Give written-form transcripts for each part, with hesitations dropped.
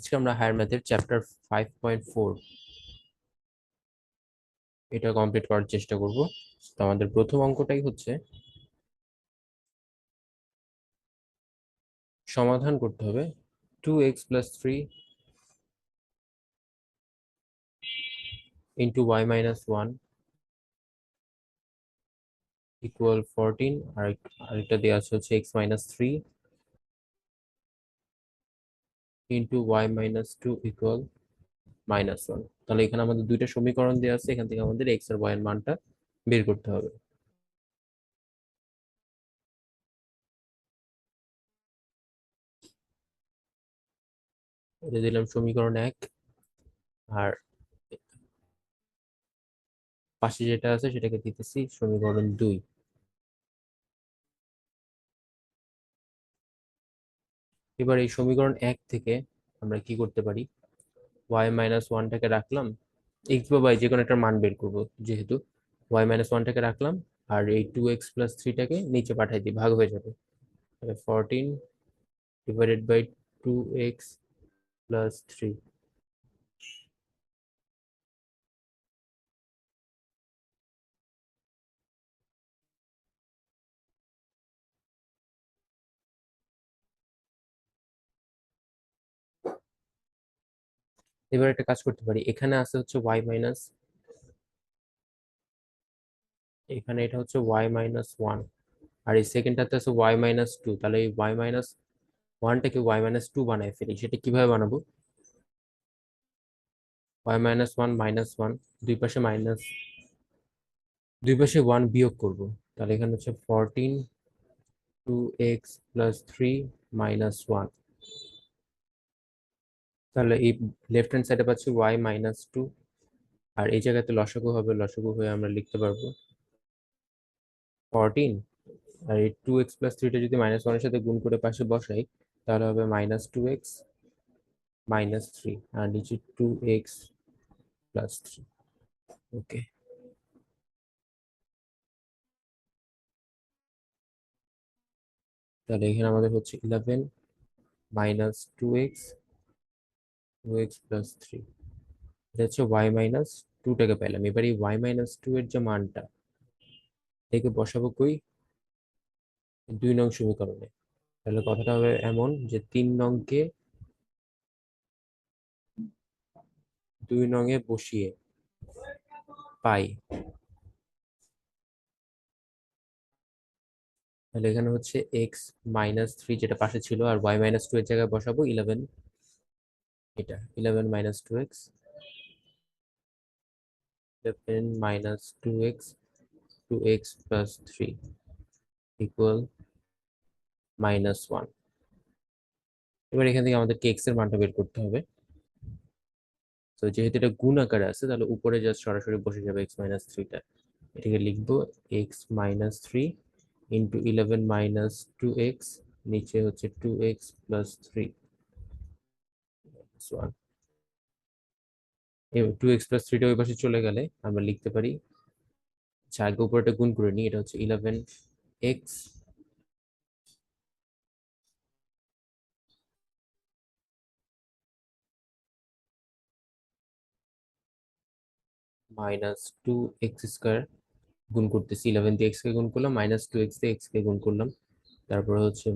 আজকে আমরা হায়ার ম্যাথের চ্যাপ্টার 5.4 এটা কমপ্লিট করার চেষ্টা করব। তো আমাদের প্রথম অঙ্কটাই হচ্ছে সমাধান করতে হবে 2x + 3 * y - 1 = 14 আর আরেকটা দেওয়া আছে হচ্ছে x - 3 * y - 2 = -1। তাহলে এখানে আমাদের দুইটা সমীকরণ দেওয়া আছে, এখান থেকে আমাদের x আর y এর মানটা বের করতে হবে। এটা দিলাম সমীকরণ 1 আর পাশে যেটা আছে সেটাকে দিতেছি সমীকরণ 2। এবার এই সমীকরণ 1 থেকে আমরা কি করতে পারি, y - 1টাকে রাখলাম, x বা y যে কোনো একটা মান বের করবো, যেহেতু y - 1টাকে রাখলাম আর এই 2x + 3টাকে নিচে পাঠাই দিই, ভাগ হয়ে যাবে। 14 / 2x + 3। এবার একটা কাজ করতে পারি, এখানে আছে হচ্ছে এখানে এটা হচ্ছে y - 1 আর এই সেকেন্ডটাতে আছে y - 2। তাহলে এই y - 1টাকে y - 2 বানায় ফেলি। সেটা কিভাবে বানাবো? y - 1 - 1 দুই পাশে মাইনাস, দুই পাশে 1 বিয়োগ করব। তাহলে এখানে হচ্ছে 14 2x + 3 - 1। তাহলে এই লেফট হ্যান্ড সাইডে পাচ্ছি y - 2 আর এই জায়গাতে লসাগু হবে, লসাগু হয়ে আমরা লিখতে পারবো 14 আর এই 2x + 3টা যদি -1 এর সাথে গুণ করে পাশে বসাই তাহলে হবে -2x - 3 আর নিচে 2x + 3। ওকে, তাহলে এখানে আমাদের হচ্ছে 11 - 2x 2x + 3। এটা হচ্ছে y - 2টাকে পেলাম। এবার এই y - 2 এর যে মানটা এটাকে বসাবো কই, 2 নং সমীকরণে। তাহলে কথাটা হবে এমন যে 3 নংকে 2 নংয়ে বসিয়ে পাই। তাহলে এখানে হচ্ছে x - 3 যেটা পাশে ছিল আর y - 2 এর জায়গায় বসাবো 11। এটা 11 - 2x 11 - 2x 2x + 3 = -1। এবার এখান থেকে আমাদেরকে x এর মানটা বের করতে হবে। তো যেহেতু এটা গুণ আকারে আছে তাহলে উপরে জাস্ট সরাসরি বসে যাবে x - 3টা। এটাকে লিখবো x - 3 * 11 - 2x, নিচে হচ্ছে 2x + 3 1। এবার 2x + 3টা ওই পাশে চলে গেলে আমরা লিখতে পারি, আচ্ছা আগে উপরেটা গুণ করে নিই, এটা হচ্ছে 11x - 2x² গুণ করতেছি, 11 দিয়ে x কে গুণ করলাম, -2x দিয়ে x কে গুণ করলাম, তারপরে হচ্ছে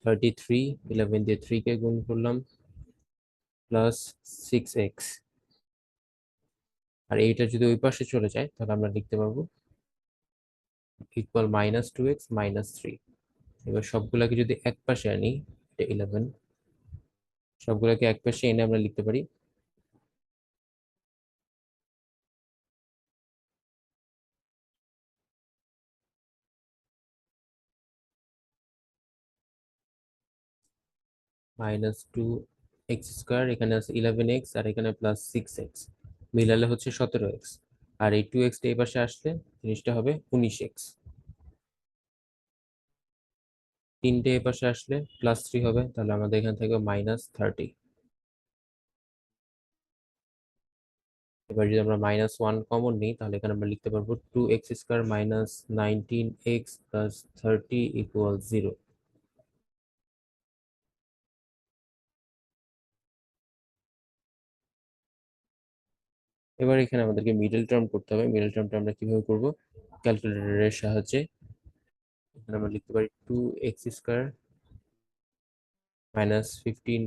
-33 11 দিয়ে 3 কে গুণ করলাম +6x। আর এইটা যদি ওই পাশে চলে যায় তাহলে আমরা লিখতে পারবো = -2x - 3। এবার সবগুলাকে যদি এক পাশে আনি, এটা 11, সবগুলোকে এক পাশে এনে আমরা লিখতে পারি -2x², এখানে আছে 11x আর এখানে +6x, মিলালে হচ্ছে 17x। আর এই 2x এই পাশে আসলে জিনিসটা হবে 19x। 3টে এই পাশে আসলে +3 হবে, তাহলে আমাদের এখান থেকে -30। এবার যদি আমরা -1 কমন নিই তাহলে এখানে আমরা লিখতে পারবো 2x² - 19x + 30 = 0। এবার এখানে আমাদেরকে মিডল টার্ম করতে হবে। মিডল টার্মটা আমরা কিভাবে করব? ক্যালকুলেটরের সাহায্যে। এখানে আমরা লিখতে পারি 2x² minus 15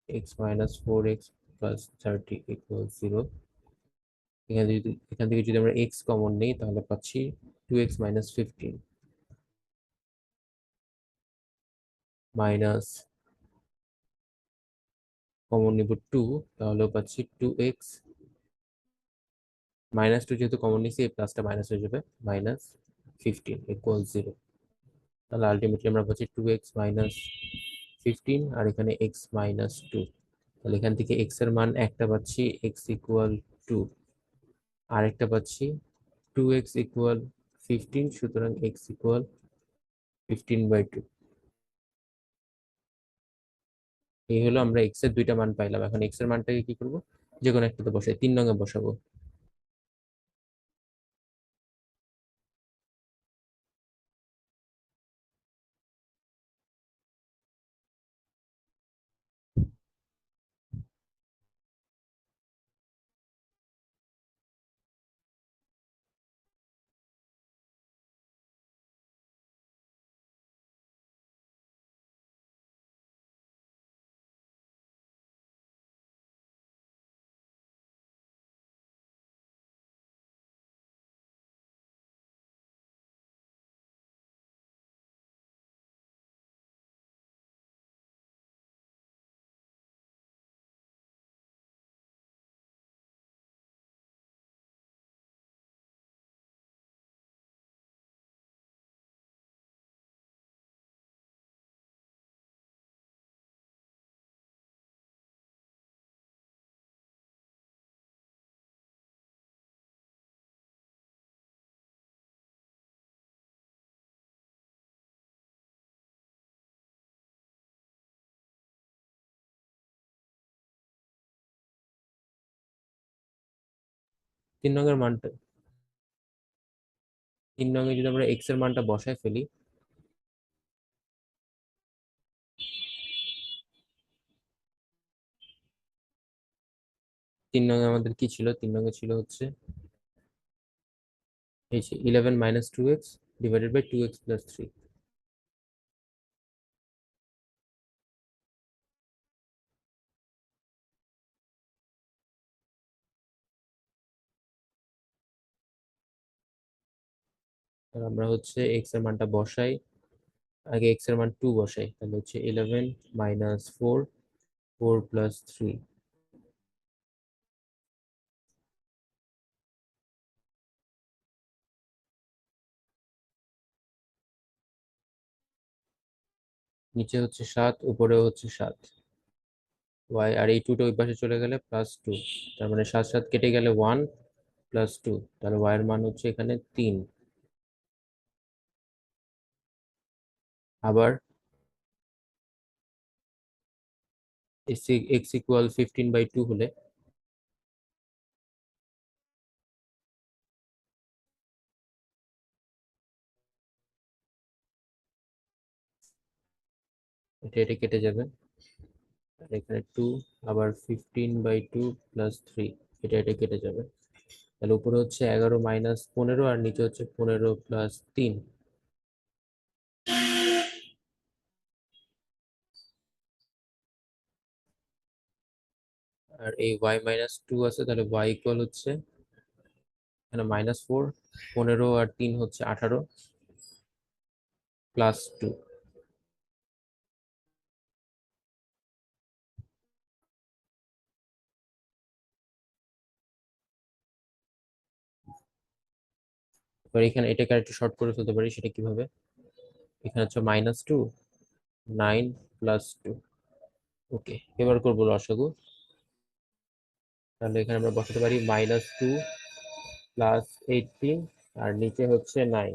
x minus 4x plus 30 equals 0। এখান থেকে যদি আমরা x কমন নিই তাহলে পাচ্ছি 2x minus 15 মাইনাস কমন নিব 2, তাহলে পাচ্ছি 2x মাইনাস 2, যেহেতু কমন নিছি এই প্লাসটা মাইনাস হয়ে যাবে, মাইনাস 15 ইকুয়াল 0। তাহলে আলটিমেটলি আমরা পাচ্ছি 2x মাইনাস 15 আর এখানে x মাইনাস 2। তাহলে এখান থেকে x এর মান একটা পাচ্ছি, x ইকুয়াল 2, আরেকটা পাচ্ছি 2x ইকুয়াল 15, সুতরাং x ইকুয়াল 15/2। এই হলো আমরা x এর দুইটা মান পাইলাম। এখন x এর মানটাকে কি করব? যে কোনো একটাতে বসাই, 3 নং এ বসাবো। 3 নং এর মানটা, 3 নং এ যদি আমরা x এর মানটা বসায় ফেলি, 3 নং এ আমাদের কি ছিল? 3 নং এ ছিল হচ্ছে এই যে 11 minus 2x divided by 2x plus 3। আর আমরা হচ্ছে x এর মানটা বসাই, আগে x এর মান 2 বসাই, তাহলে হচ্ছে 11 মাইনাস 4, 4 প্লাস 3। নিচে হচ্ছে 7, উপরে হচ্ছে 7 y, আর এই 2টা ওই পাশে চলে গেলে প্লাস 2, তার মানে 7 7 কেটে গেলে 1 প্লাস 2, তাহলে y এর মান হচ্ছে এখানে 3। আবার x ইকুয়াল 15/2 হলে এটা কেটে যাবে, আর এখানে 2, আবার 15/2 প্লাস 3, এটা কেটে যাবে। তাহলে উপরে হচ্ছে 11 মাইনাস 15 আর নিচে হচ্ছে 15 প্লাস 3। আর এই y মাইনাস 2 আছে, তাহলে y ইকুয়াল হচ্ছে এখানে -4, 15 আর 3 হচ্ছে 18 প্লাস 2। এবার এখানে এটাকে আরেকটু শর্ট করে ফেলতে পারি, সেটা কিভাবে? এখানে হচ্ছে -2, 9 প্লাস 2। ওকে, এবার করবো লসাগু। তাহলে এখানে আমরা বসাতে পারি -2 প্লাস 18 আর নিচে হচ্ছে 9।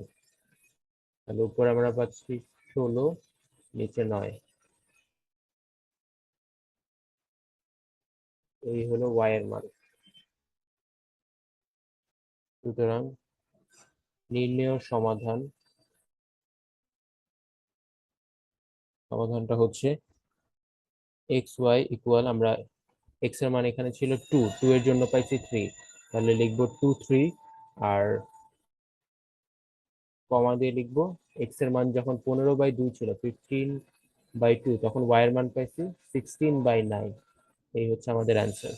তাহলে উপরে আমরা পাচ্ছি 16, নিচে 9। এই হলো y এর মান। সুতরাং নির্ণেয় সমাধানটা হচ্ছে xy ইকুয়াল, আমরা এক্স এর মান এখানে ছিল 2, 2 এর জন্য পাইছি 3, তাহলে লিখবো 2 3, আর কমা দিয়ে লিখবো এক্স এর মান যখন 15/2 ছিল, 15/2, তখন ওয়াই এর মান পাইছি 16/9। এই হচ্ছে আমাদের অ্যান্সার।